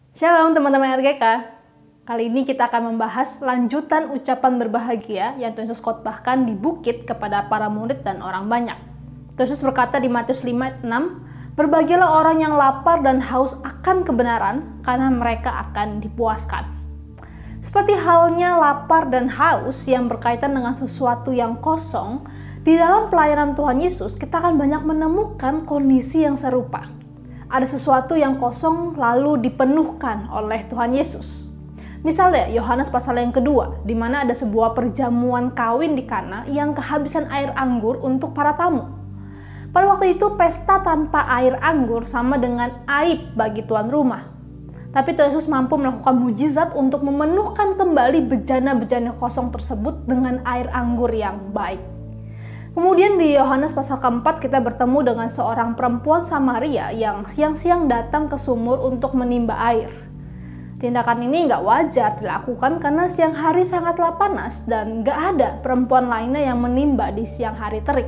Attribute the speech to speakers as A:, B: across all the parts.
A: Shalom teman-teman RGK. Kali ini kita akan membahas lanjutan ucapan berbahagia yang Tuhan Yesus khotbahkan di bukit kepada para murid dan orang banyak. Tuhan Yesus berkata di Matius 5:6, "Berbahagialah orang yang lapar dan haus akan kebenaran, karena mereka akan dipuaskan." Seperti halnya lapar dan haus yang berkaitan dengan sesuatu yang kosong, di dalam pelayanan Tuhan Yesus kita akan banyak menemukan kondisi yang serupa. Ada sesuatu yang kosong lalu dipenuhkan oleh Tuhan Yesus. Misalnya Yohanes pasal yang kedua, di mana ada sebuah perjamuan kawin di Kana yang kehabisan air anggur untuk para tamu. Pada waktu itu pesta tanpa air anggur sama dengan aib bagi tuan rumah. Tapi Tuhan Yesus mampu melakukan mujizat untuk memenuhkan kembali bejana-bejana kosong tersebut dengan air anggur yang baik. Kemudian di Yohanes pasal keempat kita bertemu dengan seorang perempuan Samaria yang siang-siang datang ke sumur untuk menimba air. Tindakan ini nggak wajar dilakukan karena siang hari sangatlah panas dan nggak ada perempuan lainnya yang menimba di siang hari terik.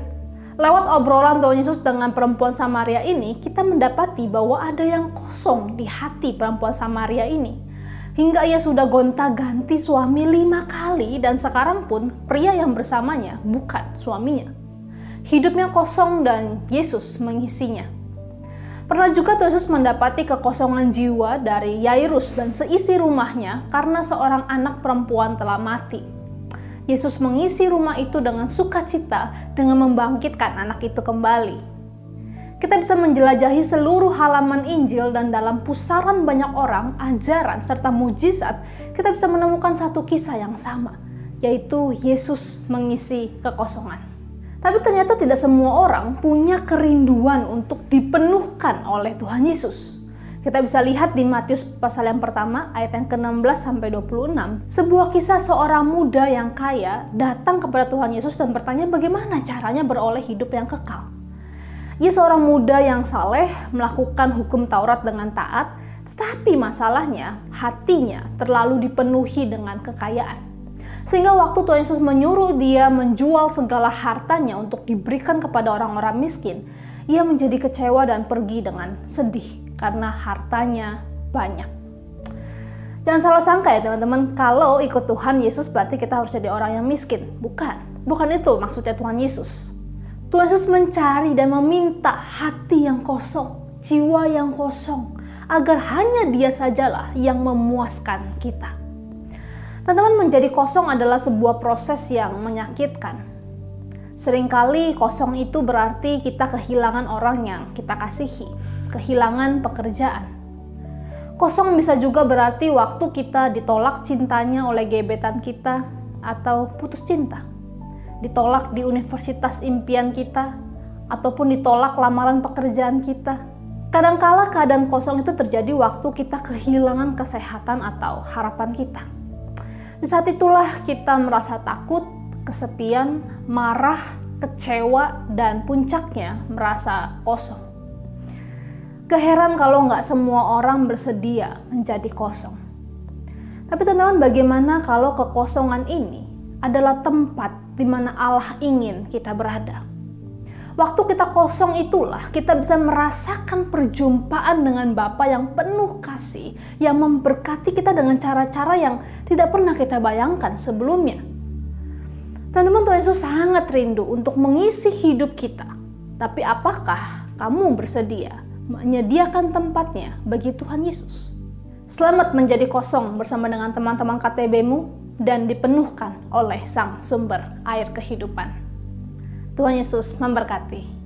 A: Lewat obrolan Tuhan Yesus dengan perempuan Samaria ini, kita mendapati bahwa ada yang kosong di hati perempuan Samaria ini. Hingga ia sudah gonta-ganti suami 5 kali dan sekarang pun pria yang bersamanya bukan suaminya. Hidupnya kosong dan Yesus mengisinya. Pernah juga Tuhan Yesus mendapati kekosongan jiwa dari Yairus dan seisi rumahnya karena seorang anak perempuan telah mati. Yesus mengisi rumah itu dengan sukacita dengan membangkitkan anak itu kembali. Kita bisa menjelajahi seluruh halaman Injil dan dalam pusaran banyak orang, ajaran, serta mujizat, kita bisa menemukan satu kisah yang sama, yaitu Yesus mengisi kekosongan. Tapi ternyata tidak semua orang punya kerinduan untuk dipenuhkan oleh Tuhan Yesus. Kita bisa lihat di Matius pasal yang pertama, ayat yang ke-16 sampai 26, sebuah kisah seorang muda yang kaya datang kepada Tuhan Yesus dan bertanya bagaimana caranya beroleh hidup yang kekal. Ia seorang muda yang saleh, melakukan hukum Taurat dengan taat, tetapi masalahnya hatinya terlalu dipenuhi dengan kekayaan. Sehingga waktu Tuhan Yesus menyuruh dia menjual segala hartanya untuk diberikan kepada orang-orang miskin, ia menjadi kecewa dan pergi dengan sedih karena hartanya banyak. Jangan salah sangka ya teman-teman, kalau ikut Tuhan Yesus berarti kita harus jadi orang yang miskin. Bukan itu maksudnya Tuhan Yesus. Tuhan Yesus mencari dan meminta hati yang kosong, jiwa yang kosong, agar hanya Dia sajalah yang memuaskan kita. Teman-teman, menjadi kosong adalah sebuah proses yang menyakitkan. Seringkali kosong itu berarti kita kehilangan orang yang kita kasihi, kehilangan pekerjaan. Kosong bisa juga berarti waktu kita ditolak cintanya oleh gebetan kita atau putus cinta. Ditolak di universitas impian kita, ataupun ditolak lamaran pekerjaan kita. Kadangkala keadaan kosong itu terjadi waktu kita kehilangan kesehatan atau harapan kita. Di saat itulah kita merasa takut, kesepian, marah, kecewa, dan puncaknya merasa kosong. Keheran kalau nggak semua orang bersedia menjadi kosong. Tapi teman-teman, bagaimana kalau kekosongan ini adalah tempat di mana Allah ingin kita berada? Waktu kita kosong itulah kita bisa merasakan perjumpaan dengan Bapa yang penuh kasih, yang memberkati kita dengan cara-cara yang tidak pernah kita bayangkan sebelumnya. Teman-teman, Tuhan Yesus sangat rindu untuk mengisi hidup kita. Tapi apakah kamu bersedia menyediakan tempatnya bagi Tuhan Yesus? Selamat menjadi kosong bersama dengan teman-teman KTB-mu dan dipenuhkan oleh Sang Sumber Air Kehidupan. Tuhan Yesus memberkati.